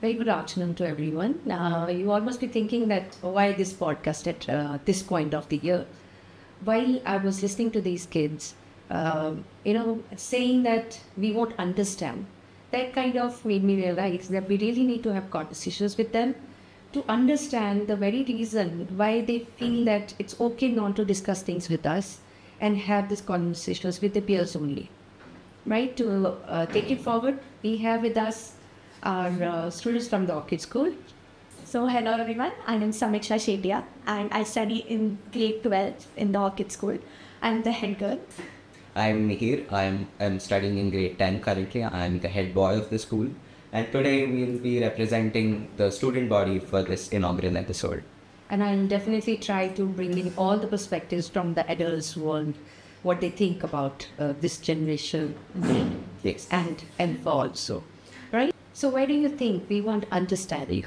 Very good afternoon to everyone. You all must be thinking that why this podcast at this point of the year? While I was listening to these kids, saying that we won't understand, that kind of made me realize that we really need to have conversations with them to understand the very reason why they feel that it's okay not to discuss things with us and have these conversations with the peers only. Right? To take it forward, we have with us our students from the Orchid School. So hello everyone, I am Samiksha Shetia and I study in grade 12 in the Orchid School. I'm the head girl. I'm Mihir. I'm studying in grade 10 currently. I'm the head boy of the school. And today we'll be representing the student body for this inaugural episode. And I'll definitely try to bring in all the perspectives from the adults world, what they think about this generation. Yes. And also. Right? So where do you think we want understanding?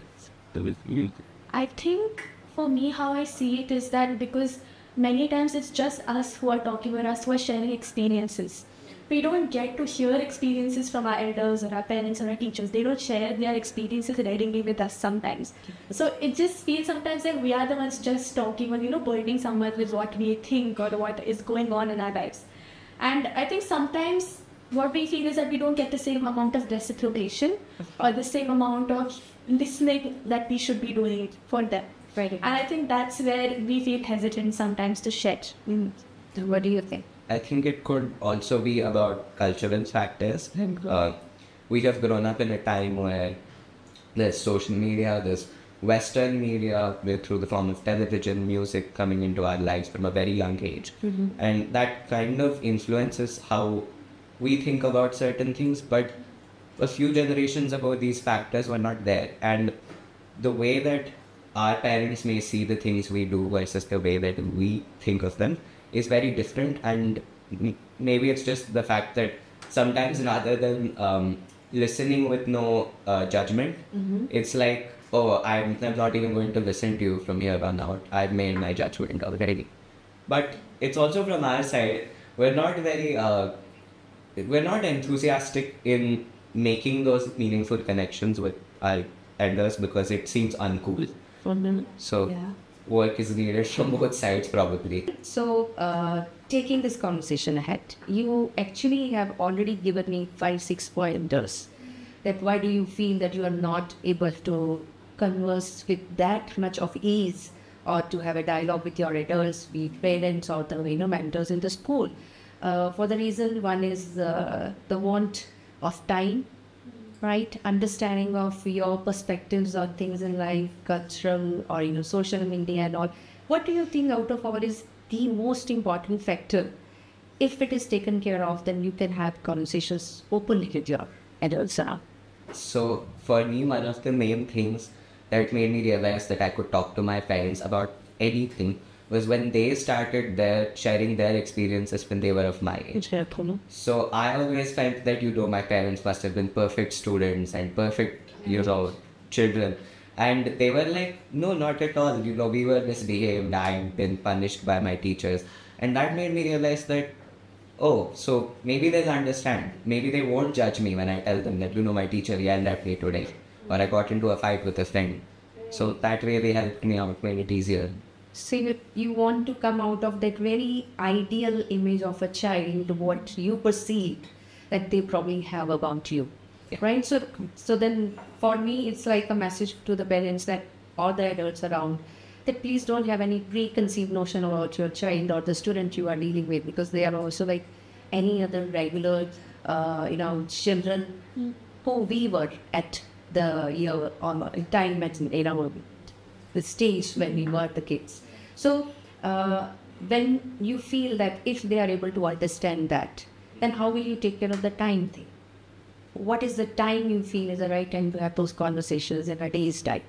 I think for me how I see it is that because many times it's just us who are talking or us who are sharing experiences. We don't get to hear experiences from our elders or our parents or our teachers. They don't share their experiences readily with us sometimes. So it just feels sometimes like we are the ones just talking or, burdening someone with what we think or what is going on in our lives. And I think sometimes what we feel is that we don't get the same amount of reciprocation or the same amount of listening that we should be doing for them. Right. And I think that's where we feel hesitant sometimes to share. What do you think? I think it could also be about cultural factors. We have grown up in a time where there's social media, there's Western media through the form of television, music coming into our lives from a very young age. And that kind of influences how we think about certain things. But a few generations ago, these factors were not there. And the way that our parents may see the things we do versus the way that we think of them is very different. And maybe it's just the fact that sometimes rather than listening with no judgment, it's like, oh, I'm not even going to listen to you from here on out. I've made my judgment already. But it's also from our side, we're not enthusiastic in making those meaningful connections with our elders because it seems uncool. So yeah. Work is needed from both sides probably. So taking this conversation ahead, you actually have already given me 5-6 pointers that why do you feel that you are not able to converse with that much of ease or to have a dialogue with your adults, be it parents or the mentors in the school. For the reason, one is the want of time, right? Understanding of your perspectives on things in life, cultural or social media and all. What do you think out of all is the most important factor? If it is taken care of, then you can have conversations openly with your adults around. So for me, one of the main things that made me realize that I could talk to my parents about anything was when they started sharing their experiences when they were of my age. So I always felt that, my parents must have been perfect students and perfect, children. And they were like, no, not at all. We were misbehaved. I've been punished by my teachers. And that made me realize that, oh, so maybe they'll understand. Maybe they won't judge me when I tell them that, my teacher yelled at me today. Or I got into a fight with a friend. So that really helped me out, made it easier. So you want to come out of that very ideal image of a child, what you perceive that they probably have about you, right? So then for me, it's like a message to the parents that or the adults around that please don't have any preconceived notion about your child or the student you are dealing with, because they are also like any other regular, children who we were at the time at the stage when we were the kids. So when you feel that if they are able to understand that, then how will you take care of the time thing? What is the time you feel is the right time to have those conversations in a day's time?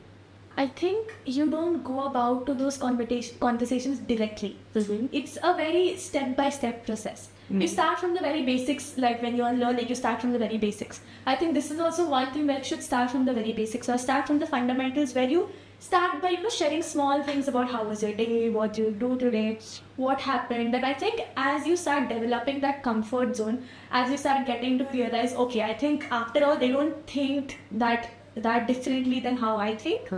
I think you don't go about to those conversations directly. It's a very step-by-step process. You start from the very basics, like when you are learning, you start from the very basics. I think this is also one thing where you should start from the very basics, or start from the fundamentals, where you start by sharing small things about how was your day, what you do today, what happened. But I think as you start developing that comfort zone, as you start getting to realize, okay, I think after all they don't think that that differently than how I think,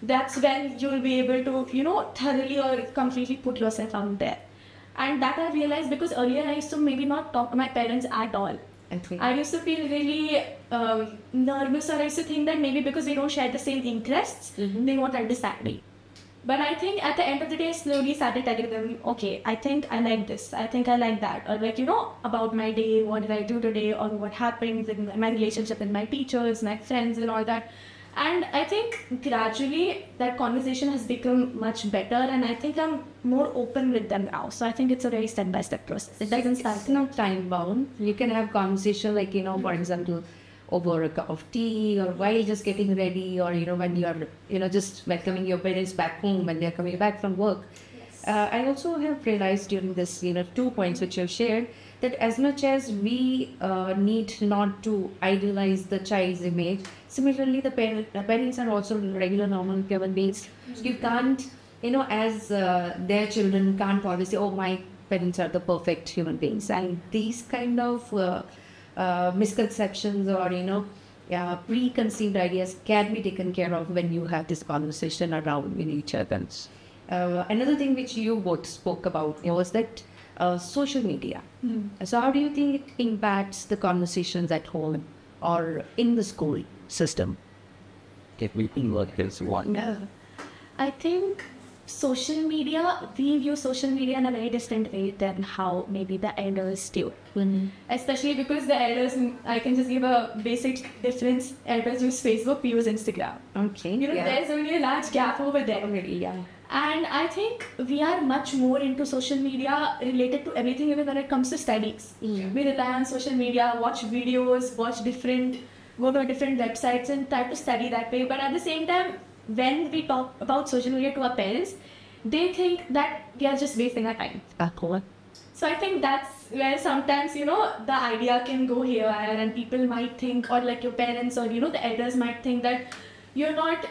that's when you'll be able to, thoroughly or completely put yourself out there. And that I realized because earlier I used to maybe not talk to my parents at all. I used to feel really nervous, or I used to think that maybe because we don't share the same interests, they won't understand me. But I think at the end of the day, I slowly started telling them, okay, I think I like this, I think I like that, or like, about my day, what did I do today, or what happened in my relationship with my teachers, my friends and all that. And I think gradually that conversation has become much better, and I think I'm more open with them now. So I think it's a very step-by-step process. It doesn't start. It's not time bound. You can have conversation like, for example, over a cup of tea, or while just getting ready, or, when you are, just welcoming your parents back home when they're coming back from work. Yes. I also have realized during this, 2 points which you've shared, that as much as we need not to idealize the child's image, similarly the parents are also regular normal human beings. You can't, as their children can't always say, oh, my parents are the perfect human beings. And these kind of misconceptions or preconceived ideas can be taken care of when you have this conversation around with each other. Another thing which you both spoke about was that social media. So how do you think it impacts the conversations at home or in the school system? If we can work this one. I think we view social media in a very different way than how maybe the elders do. Especially because the elders, I can just give a basic difference. Elders use Facebook, we use Instagram. Okay. There's only a large gap over there. Already, And I think we are much more into social media related to everything, even when it comes to studies. We rely on social media, watch videos, go to different websites and try to study that way. But at the same time, when we talk about social media to our parents, they think that we are just wasting our time. So I think that's where sometimes, the idea can go haywire, and people might think, or like your parents or, the elders might think that you're not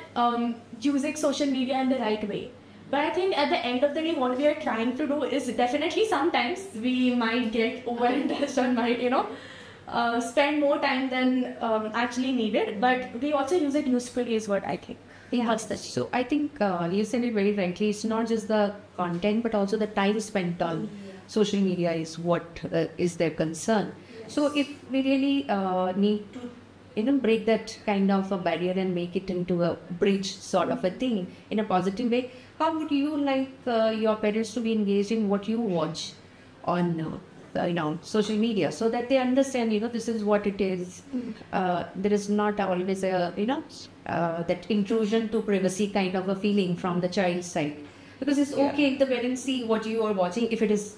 using social media in the right way. But I think at the end of the day, what we are trying to do is definitely sometimes we might get overindulged or might, spend more time than actually needed. But we also use it usefully is what I think. So I think you said it very rightly. It's not just the content, but also the time spent on social media is what is their concern. So if we really need to break that kind of a barrier and make it into a bridge sort of a thing in a positive way, how would you like your parents to be engaged in what you watch on social media, so that they understand, this is what it is. There is not always a, that intrusion to privacy kind of a feeling from the child's side. Because it's okay if the parents see what you are watching, if it is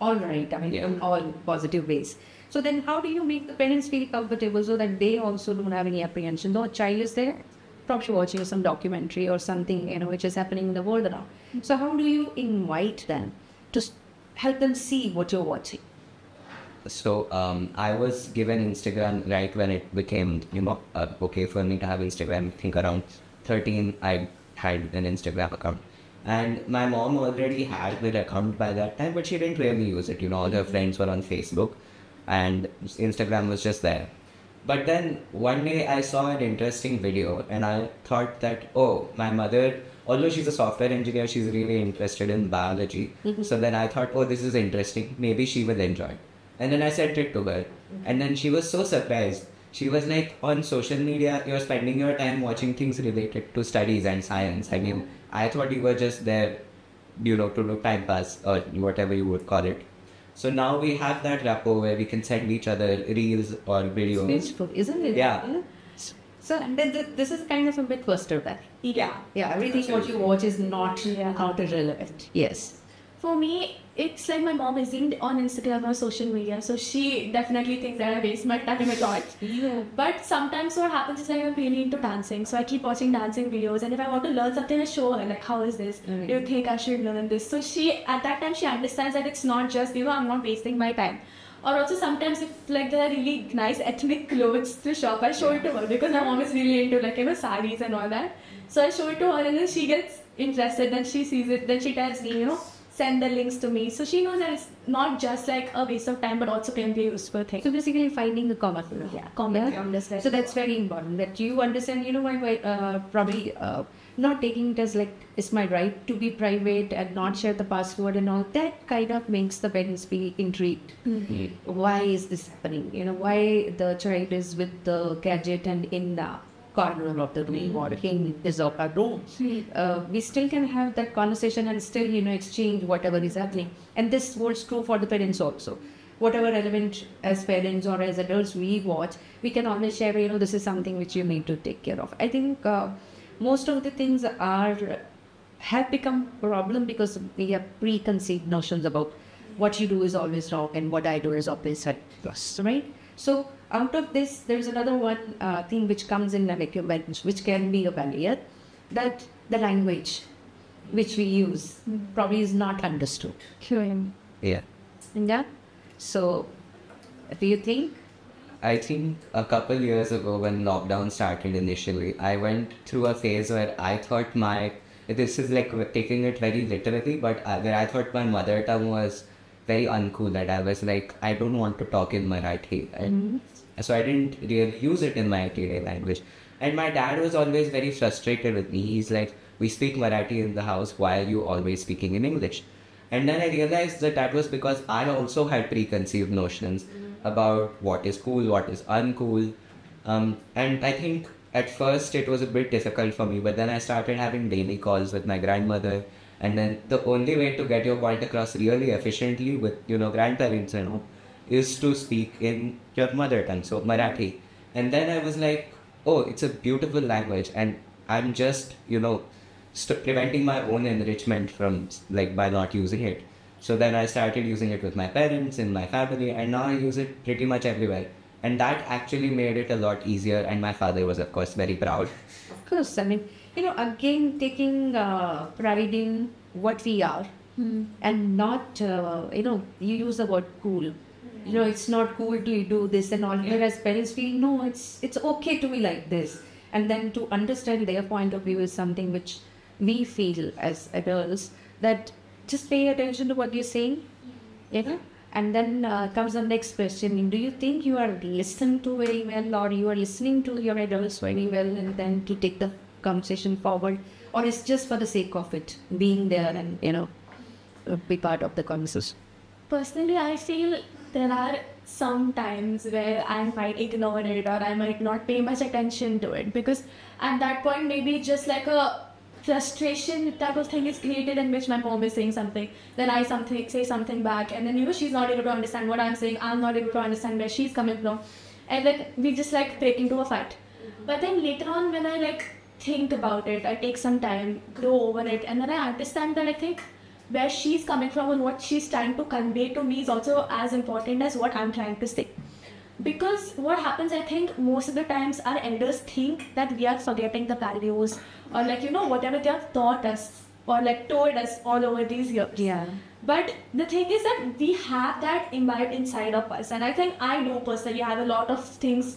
all right, in all positive ways. So then how do you make the parents feel comfortable so that they also don't have any apprehension? Though a child is there, probably watching some documentary or something, which is happening in the world around. So how do you invite them to help them see what you're watching? So I was given Instagram right when it became, okay for me to have Instagram. I think around 13, I had an Instagram account. And my mom already had the account by that time, but she didn't really use it. All her friends were on Facebook and Instagram was just there. But then one day I saw an interesting video and I thought that, oh, my mother, although she's a software engineer, she's really interested in biology. So then I thought, oh, this is interesting. Maybe she will enjoy it. And then I sent it to her. And then she was so surprised. She was like, on social media, you're spending your time watching things related to studies and science. I mean, I thought you were just there, to do time pass or whatever you would call it. So now we have that rapport where we can send each other reels or videos. It's beautiful, isn't it? Yeah. So this is kind of a bit buster there. Yeah. Everything what you watch is not irrelevant. Yes. For me, it's like my mom isn't on Instagram or social media, so she definitely thinks that I waste my time a lot. But sometimes what happens is I'm really into dancing, so I keep watching dancing videos, and if I want to learn something, I show her, like, how is this? Do you think I should learn this? So at that time, she understands that it's not just, I'm not wasting my time. Or also sometimes if there are really nice ethnic clothes to shop, I show it to her because my mom is really into saris and all that. So I show it to her and then she gets interested, then she sees it, then she tells me, send the links to me. So she knows that it's not just like a waste of time, but also can be a useful thing. So basically finding the common. Yeah, common. Yeah. So that's very important, that you understand, why probably not taking it as like, it's my right to be private and not share the password and all. That kind of makes the parents be intrigued. Why is this happening? Why the child is with the gadget and in the corner of the room or in his or her room. We still can have that conversation and still, exchange whatever is happening. And this holds true for the parents also. Whatever relevant as parents or as adults we watch, we can always share, this is something which you need to take care of. I think most of the things have become a problem because we have preconceived notions about what you do is always wrong and what I do is always right. Right? So out of this, there's another one thing which comes in which can be a barrier, that the language which we use probably is not understood. Yeah. Yeah. So, do you think? I think a couple years ago when lockdown started initially, I went through a phase where I thought this is like taking it very literally, but where I thought my mother tongue was very uncool, that I was like, I don't want to talk in Marathi. And so I didn't really use it in my everyday language. And my dad was always very frustrated with me. He's like, we speak Marathi in the house, why are you always speaking in English? And then I realized that was because I also had preconceived notions about what is cool, what is uncool. And I think at first it was a bit difficult for me, but then I started having daily calls with my grandmother. And then the only way to get your point across really efficiently with, grandparents is to speak in your mother tongue, so Marathi. And then I was like, oh, it's a beautiful language, and I'm just, preventing my own enrichment from, by not using it. So then I started using it with my parents, in my family, and now I use it pretty much everywhere. And that actually made it a lot easier, and my father was, of course, very proud. Of course, I mean, again, taking pride in what we are and not, you use the word cool. It's not cool to do this and all. Whereas parents feel, no, it's okay to be like this. And then to understand their point of view is something which we feel as adults, that just pay attention to what you're saying, And then comes the next question. Do you think you are listened to very well, or you are listening to your adults very well, and then to take the conversation forward? Or it's just for the sake of it, being there and, be part of the conversation? Personally, I feel there are some times where I might ignore it, or I might not pay much attention to it, because at that point maybe just like a frustration type of thing is created in which my mom is saying something, then I say something back, and then she's not able to understand what I'm saying, I'm not able to understand where she's coming from, and then we just break into a fight. But then later on, when I think about it, I take some time, grow over it, and then I understand that I think where she's coming from and what she's trying to convey to me is also as important as what I'm trying to say. Because what happens, I think, most of the times our elders think that we are forgetting the values, or whatever they have taught us or told us all over these years. Yeah. But the thing is that we have that imbibed inside of us, and I think I know personally I have a lot of things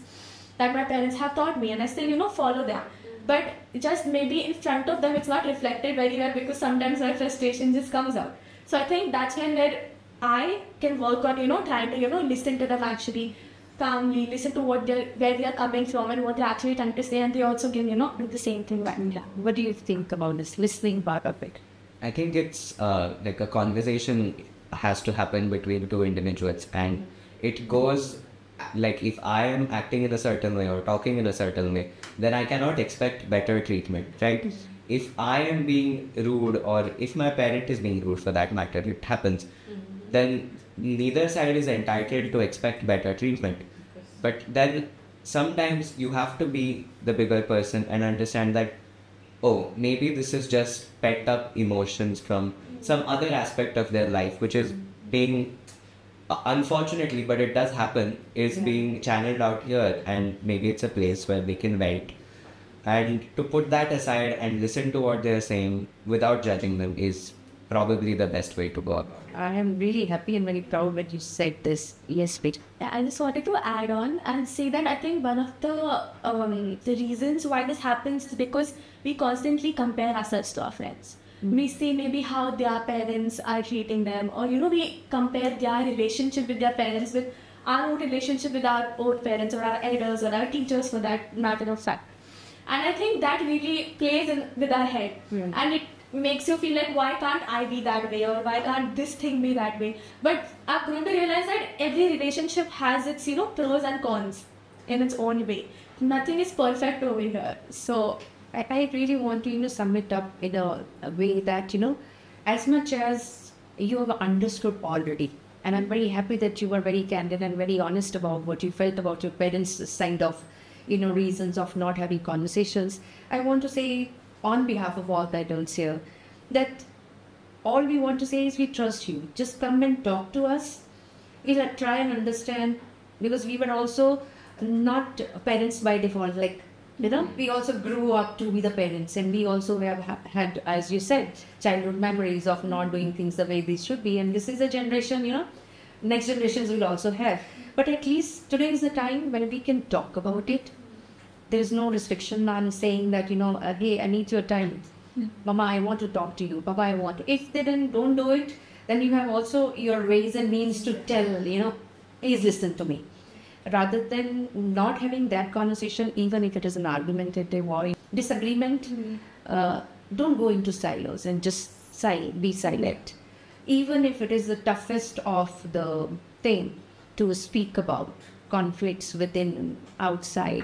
that my parents have taught me, and I still follow them. But just maybe in front of them it's not reflected very well, because sometimes my frustration just comes out. So I think that's where I can work on trying to listen to them actually calmly, listen to where they are coming from and what they're actually trying to say, and they also can do the same thing back. Yeah. What do you think about this listening part of it? I think it's like a conversation has to happen between two individuals, and it goes if I am acting in a certain way or talking in a certain way, then I cannot expect better treatment, right? If I am being rude, or if my parent is being rude for that matter, it happens, then neither side is entitled to expect better treatment. But then sometimes you have to be the bigger person and understand that, oh, maybe this is just pent up emotions from some other aspect of their life, which is being, unfortunately, but it does happen, is being channeled out here, and maybe it's a place where they can vent. And to put that aside and listen to what they're saying without judging them is probably the best way to go about it. I am really happy and very proud that you said this. Yes, Pete. Yeah, I just wanted to add on and say that I think one of the reasons why this happens is because we constantly compare ourselves to our friends. We see maybe how their parents are treating them, or we compare their relationship with their parents with our own relationship with our own parents or our elders or our teachers for that matter of fact. And I think that really plays in with our head, and it makes you feel like, why can't I be that way, or why can't this thing be that way? But I've grown to realize that every relationship has its pros and cons in its own way. Nothing is perfect over here. So I really want to sum it up in a way that as much as you have understood already, and I'm very happy that you were very candid and very honest about what you felt about your parents' kind of reasons of not having conversations. I want to say on behalf of all the adults here that all we want to say is we trust you. Just come and talk to us. We'll try and understand, because we were also not parents by default. Like, we also grew up to be the parents, and we also have had, as you said, childhood memories of not doing things the way they should be. And this is a generation, next generations will also have. But at least today is the time when we can talk about it. There's no restriction on saying that, hey, I need your time. Mama, I want to talk to you. Papa, I want to. If they don't do it, then you have also your ways and means to tell, please listen to me. Rather than not having that conversation, even if it is an argumentative or disagreement, don't go into silos and just be silent. Even if it is the toughest of the thing to speak about conflicts within, outside.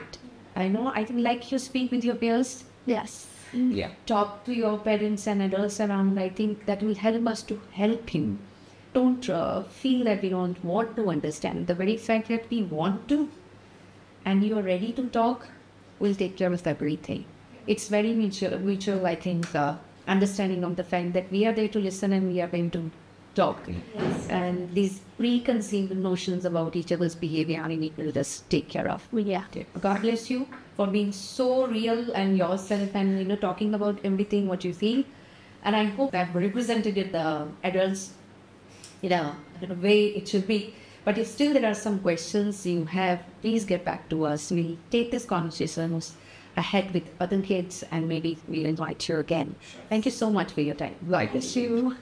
I think like you speak with your peers. Yes. Yeah. Talk to your parents and adults around. I think that will help us to help him. Don't feel that we don't want to understand. The very fact that we want to and you are ready to talk will take care of everything. It's very mutual, I think, understanding of the fact that we are there to listen and we are going to talk. Yes. And these preconceived notions about each other's behavior, I need to just take care of. Yeah. God bless you for being so real and yourself and talking about everything what you feel. And I hope I've represented it, the adults, in a way it should be. But if still there are some questions you have, please get back to us. We'll take this conversation ahead with other kids and maybe we'll invite you again. Thank you so much for your time. God bless you.